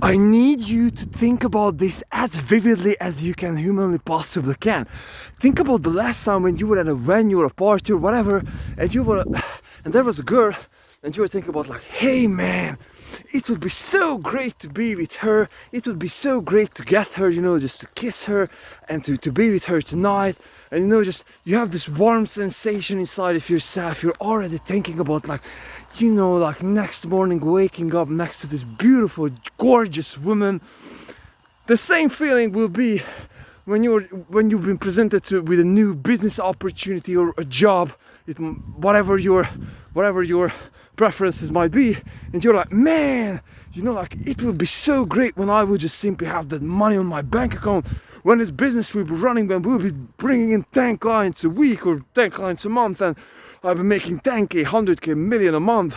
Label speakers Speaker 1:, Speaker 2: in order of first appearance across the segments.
Speaker 1: I need you to think about this as vividly as you can humanly possibly can. Think about the last time when you were at a venue or a party or whatever, and and there was a girl, and you were thinking about like, hey man, it would be so great to be with her. It would be so great to get her, just to kiss her and to be with her tonight. And just you have this warm sensation inside of yourself. You're already thinking about like next morning waking up next to this beautiful, gorgeous woman. The same feeling will be when you've been presented with a new business opportunity or a job, whatever your preferences might be, and you're like, man, it would be so great when I would just simply have that money on my bank account, when this business will be running, when we'll be bringing in 10 clients a week or 10 clients a month, and I'll be making 10k, 100k, million a month,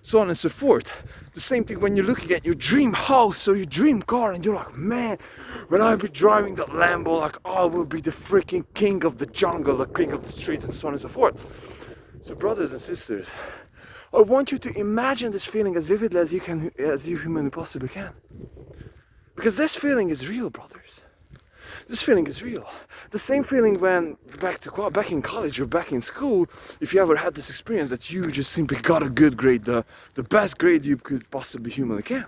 Speaker 1: so on and so forth. The same thing when you're looking at your dream house or your dream car, and you're like, man, when I'll be driving that Lambo, like I will be the freaking king of the jungle, the king of the street, and so on and so forth. So brothers and sisters, I want you to imagine this feeling as vividly as you humanly possibly can. Because this feeling is real, brothers. This feeling is real. The same feeling when back in college or back in school, if you ever had this experience that you just simply got a good grade, the best grade you could possibly humanly can.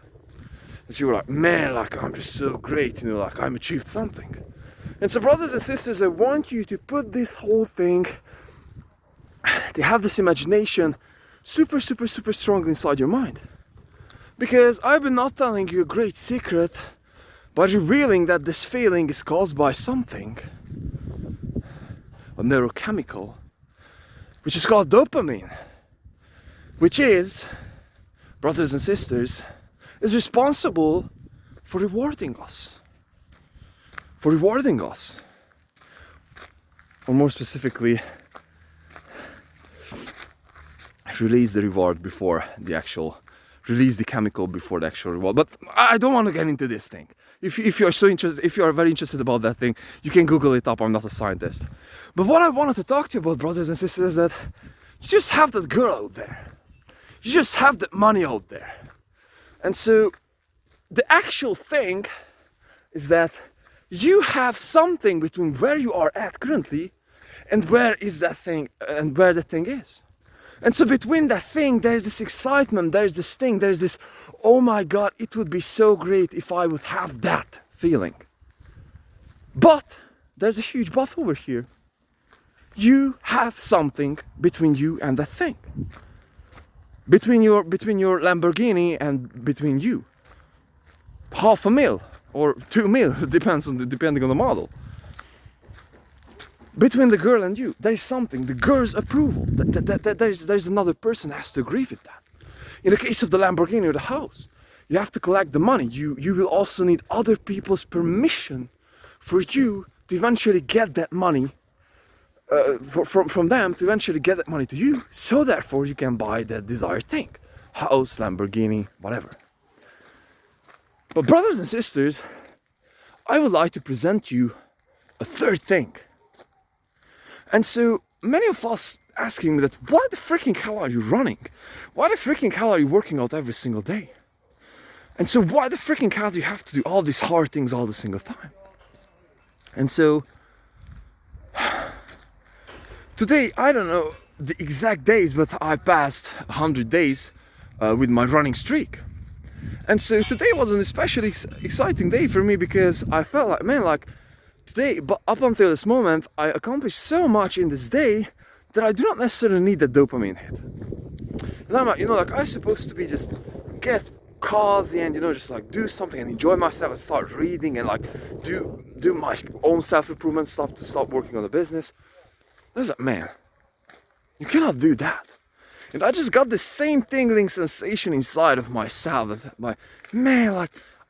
Speaker 1: And so you were like, man, like I'm just so great, like I'm achieved something. And so brothers and sisters, I want you to put this whole thing, to have this imagination super strong inside your mind. Because I've been not telling you a great secret, but revealing that this feeling is caused by something, a neurochemical, which is called dopamine, which is, brothers and sisters, is responsible for rewarding us. Or more specifically, release the reward before the actual, release the chemical before the actual reward. But I don't want to get into this thing. If you're so interested, if you are very interested about that thing, you can Google it up. I'm not a scientist. But what I wanted to talk to you about, brothers and sisters, is that you just have that girl out there. You just have that money out there. And so the actual thing is that you have something between where you are at currently and where is that thing, and where the thing is. And so between that thing, there's this excitement, there's this thing, there's this, oh my God, it would be so great if I would have that feeling. But there's a huge but over here. You have something between you and that thing. Between your Lamborghini and between you. $500,000 or $2 million, depending on the model. Between the girl and you, there's something, the girl's approval. There's another person has to agree with that. In the case of the Lamborghini or the house, you have to collect the money. You will also need other people's permission for you to eventually get that money, from them to eventually get that money to you. So therefore you can buy that desired thing. House, Lamborghini, whatever. But brothers and sisters, I would like to present you a third thing. And so many of us asking me that, why the freaking hell are you running? Why the freaking hell are you working out every single day? And so why the freaking hell do you have to do all these hard things all the single time? And so today, I don't know the exact days, but I passed 100 days with my running streak. And so today was an especially exciting day for me, because I felt like, man, like today, but up until this moment, I accomplished so much in this day that I do not necessarily need that dopamine hit. And I'm like, I'm supposed to be just get cozy and just like do something and enjoy myself and start reading and like do my own self-improvement stuff to start working on the business. I was like, man, you cannot do that. And I just got the same tingling sensation inside of myself that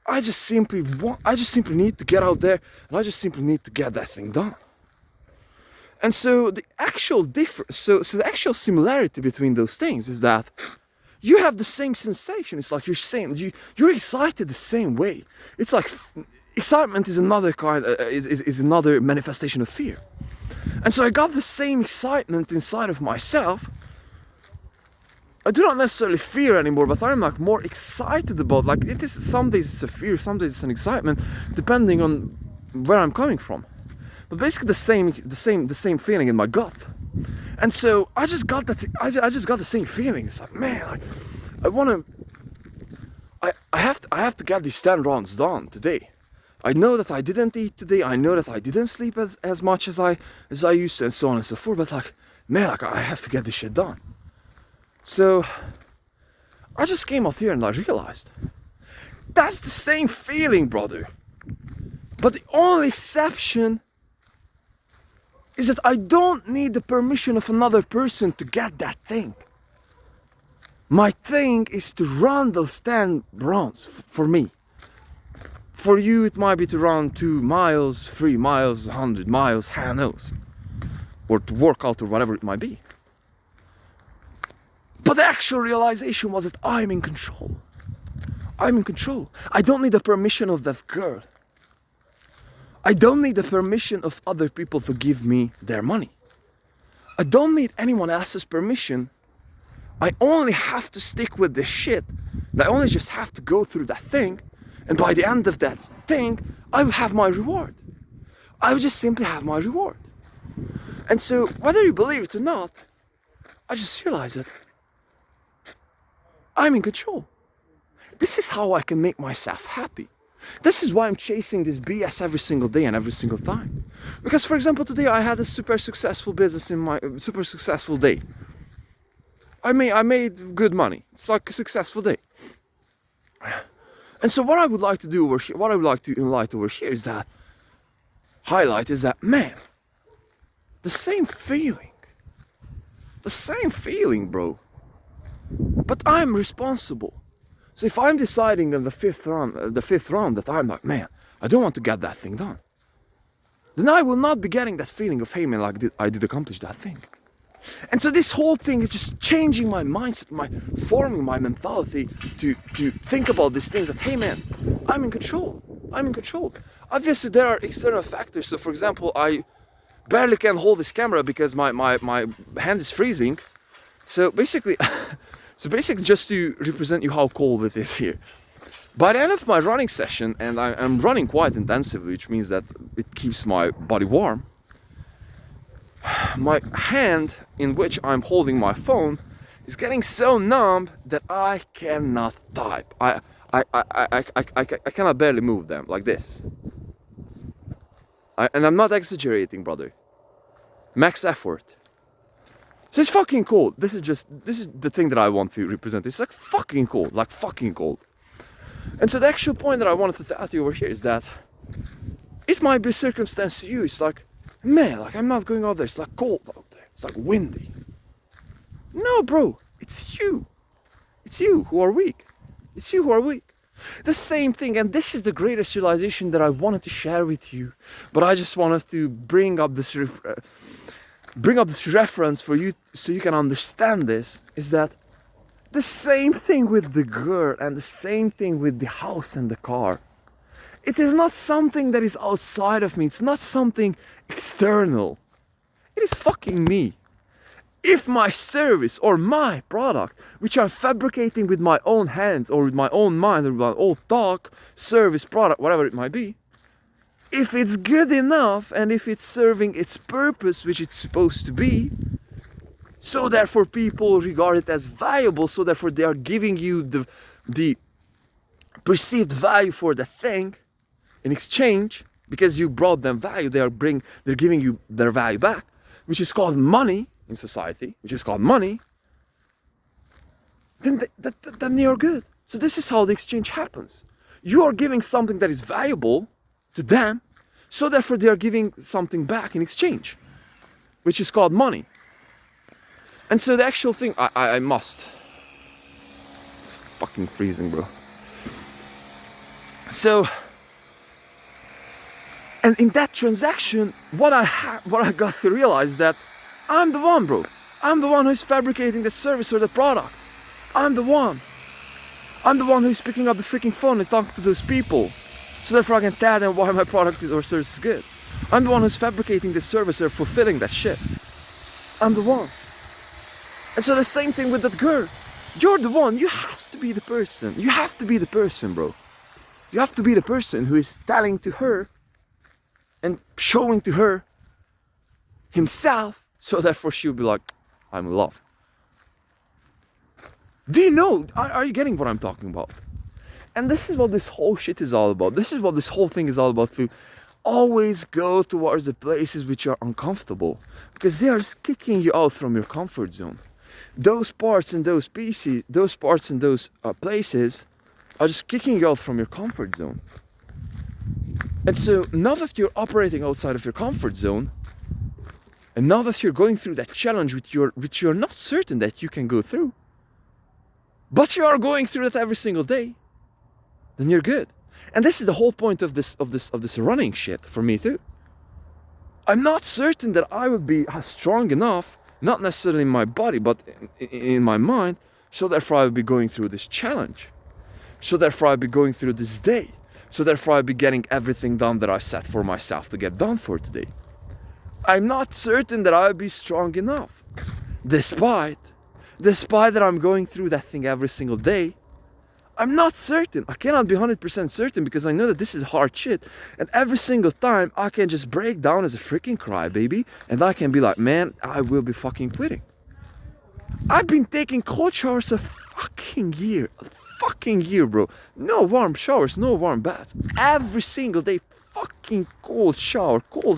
Speaker 1: I just simply need to get out there, and I just simply need to get that thing done. And so the actual difference, so the actual similarity between those things is that you have the same sensation. It's like you're excited the same way. It's like excitement is another is another manifestation of fear. And so I got the same excitement inside of myself I do not necessarily fear anymore, but I'm like more excited about, like, it is, some days it's a fear, some days it's an excitement, depending on where I'm coming from. But basically the same feeling in my gut. And so I just got that, I just got the same feeling. It's like, man, like, I have to get these 10 rounds done today. I know that I didn't eat today, I know that I didn't sleep as much as I used to, and so on and so forth, but like, man, like, I have to get this shit done. So I just came up here and I realized that's the same feeling, brother. But the only exception is that I don't need the permission of another person to get that thing. My thing is to run those 10 rounds for me. For you, it might be to run 2 miles, 3 miles, 100 miles, who knows. Or to work out or whatever it might be. But the actual realization was that I'm in control. I'm in control. I don't need the permission of that girl. I don't need the permission of other people to give me their money. I don't need anyone else's permission. I only have to stick with this shit. I only just have to go through that thing. And by the end of that thing, I will have my reward. I will just simply have my reward. And so, whether you believe it or not, I just realized that I'm in control. This is how I can make myself happy. This is why I'm chasing this BS every single day and every single time. Because, for example, today I had a super successful business in my super successful day. I made good money. It's like a successful day. And so what I would like to do over here, what I would like to highlight over here is that, man, the same feeling, bro. But I'm responsible. So if I'm deciding in the fifth round that I'm like, man, I don't want to get that thing done, then I will not be getting that feeling of, hey man, like I did accomplish that thing. And so this whole thing is just changing my mindset, forming my mentality to think about these things that, hey man, I'm in control. Obviously there are external factors. So for example, I barely can hold this camera because my hand is freezing. So basically, just to represent you how cold it is here. By the end of my running session, and I'm running quite intensively, which means that it keeps my body warm, my hand in which I'm holding my phone is getting so numb that I cannot type. I cannot barely move them like this. And I'm not exaggerating, brother. Max effort. So it's fucking cold. This is the thing that I want to represent. It's like fucking cold, And so the actual point that I wanted to tell you over here is that it might be a circumstance to you. It's like, man, like I'm not going out there. It's like cold out there. It's like windy. No, bro, it's you. It's you who are weak. It's you who are weak. The same thing, and this is the greatest realization that I wanted to share with you. But I just wanted to bring up this reference for you so you can understand this, is that the same thing with the girl and the same thing with the house and the car. It is not something that is outside of me. It's not something external. It is fucking me. If my service or my product, which I'm fabricating with my own hands or with my own mind or with my own thought, service, product, whatever it might be, if it's good enough and if it's serving its purpose, which it's supposed to be, so therefore people regard it as valuable, so therefore they are giving you the perceived value for the thing in exchange, because you brought them value, they're giving you their value back, which is called money in society, then you're good. So this is how the exchange happens. You are giving something that is valuable to them, so therefore they are giving something back in exchange, which is called money. And so the actual thing, I must. It's fucking freezing, bro. So, and in that transaction, what I got to realize that I'm the one, bro. I'm the one who's fabricating the service or the product. I'm the one who's picking up the freaking phone and talking to those people, so therefore I can tell them why my product or service is good. I'm the one who's fabricating the service or fulfilling that shit. I'm the one. And so the same thing with that girl. You're the one. You have to be the person. You have to be the person, bro. You have to be the person who is telling to her and showing to her himself, so therefore she'll be like, I'm in love. Do you know? Are you getting what I'm talking about? And this is what this whole shit is all about. This is what this whole thing is all about. To always go towards the places which are uncomfortable, because they are just kicking you out from your comfort zone. Those parts and those pieces, those parts and those places are just kicking you out from your comfort zone. And so now that you're operating outside of your comfort zone, and now that you're going through that challenge which you're not certain that you can go through, but you are going through that every single day, then you're good. And this is the whole point of this running shit for me too. I'm not certain that I would be strong enough, not necessarily in my body, but in my mind, so therefore I would be going through this challenge. So therefore I'd be going through this day. So therefore I'd be getting everything done that I set for myself to get done for today. I'm not certain that I'll be strong enough. Despite that I'm going through that thing every single day, I'm not certain. I cannot be 100% certain, because I know that this is hard shit. And every single time I can just break down as a freaking crybaby, and I can be like, man, I will be fucking quitting. I've been taking cold showers a fucking year, bro. No warm showers, no warm baths. Every single day, fucking cold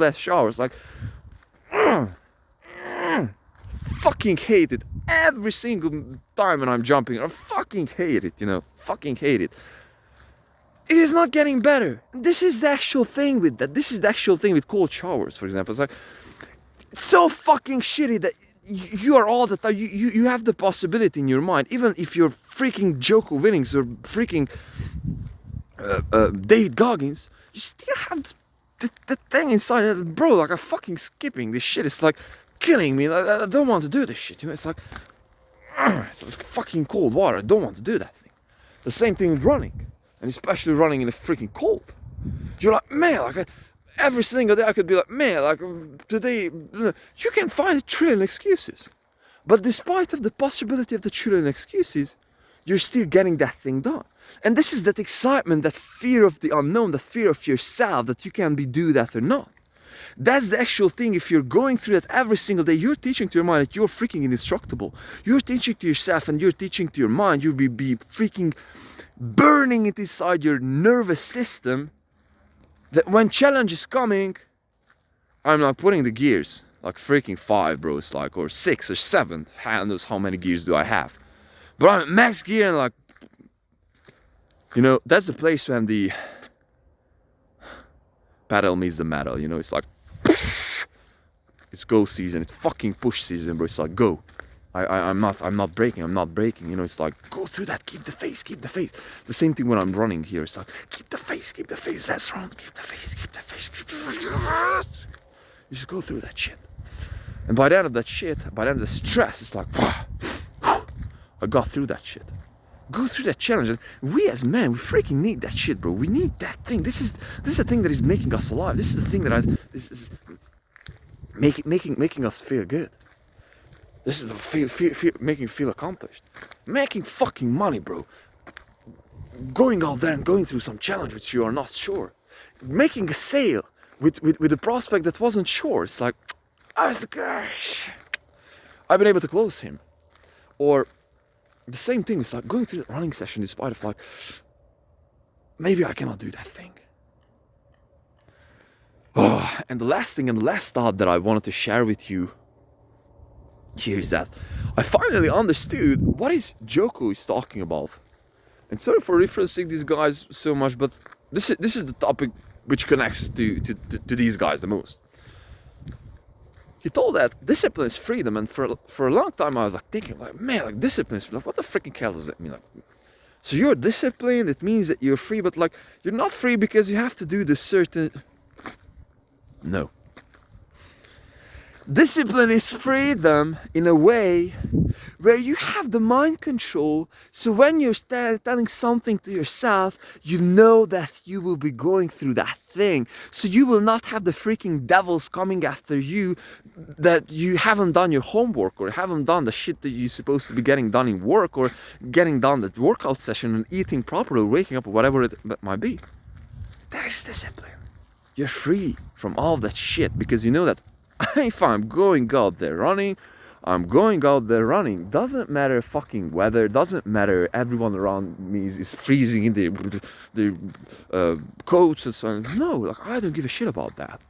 Speaker 1: ass showers. Like, fucking hate it every single time when I'm jumping. I fucking hate it, fucking hate it. It is not getting better. This is the actual thing with that. This is the actual thing with cold showers, for example. It's like, it's so fucking shitty that you are all the time, you have the possibility in your mind, even if you're freaking Joko Willings or freaking David Goggins, you still have the thing inside, bro. Like, I'm fucking skipping this shit. It's like killing me. Like, I don't want to do this shit. It's like fucking cold water. I don't want to do that thing. The same thing with running, and especially running in the freaking cold. You're like, man, like every single day I could be like, man, like today, you can find a trillion excuses. But despite of the possibility of the trillion excuses, you're still getting that thing done. And this is that excitement, that fear of the unknown, that fear of yourself, that you can do that or not. That's the actual thing. If you're going through that every single day, you're teaching to your mind that you're freaking indestructible. You're teaching to yourself and you're teaching to your mind, you'll be freaking burning it inside your nervous system, that when challenge is coming, I'm not putting the gears, like freaking 5, bro. It's like, or 6 or 7. Hell knows how many gears do I have. But I'm at max gear, and like, that's the place when the pedal meets the metal, it's like, it's go season, it's fucking push season, bro. It's like, go. I'm not breaking, it's like, go through that, keep the face. The same thing when I'm running here, it's like, keep the face, that's wrong, keep the face. You just go through that shit. And by the end of that shit, by the end of the stress, it's like, I got through that shit. Go through that challenge. And we as men, we freaking need that shit, bro. We need that thing. This is the thing that is making us alive. This is the thing that is making us feel good. This is making feel accomplished. Making fucking money, bro. Going out there and going through some challenge which you are not sure. Making a sale with a prospect that wasn't sure. It's like, gosh, I've been able to close him. Or the same thing, it's like going through the running session despite of like, maybe I cannot do that thing. Oh, and the last thing and the last thought that I wanted to share with you here is that I finally understood what is Joko is talking about. And sorry for referencing these guys so much, but this is the topic which connects to these guys the most. He told that discipline is freedom, and for a long time I was like thinking, like, man, like discipline is, like, what the freaking hell does that mean? Like, so you're disciplined, it means that you're free, but like you're not free because you have to do this certain. No. Discipline is freedom in a way where you have the mind control. So when you're telling something to yourself, you know that you will be going through that thing. So you will not have the freaking devils coming after you that you haven't done your homework or haven't done the shit that you're supposed to be getting done in work or getting done the workout session and eating properly or waking up or whatever it might be. That is discipline. You're free from all of that shit because you know that if I'm going out there running, I'm going out there running. Doesn't matter fucking weather. Doesn't matter everyone around me is freezing in the coats and so on. No, like I don't give a shit about that.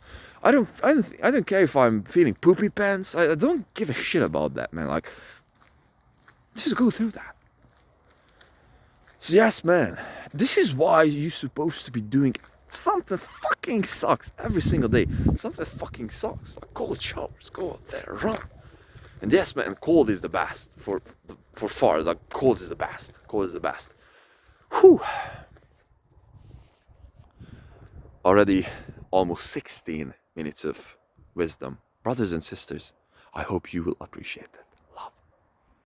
Speaker 1: I don't care if I'm feeling poopy pants. I don't give a shit about that, man. Like, just go through that. So yes, man. This is why you're supposed to be doing something fucking sucks every single day. Something fucking sucks. Like cold showers. Go out there, run. And yes, man, cold is the best for far. Like cold is the best. Cold is the best. Whew. Already almost 16 minutes of wisdom. Brothers and sisters, I hope you will appreciate that.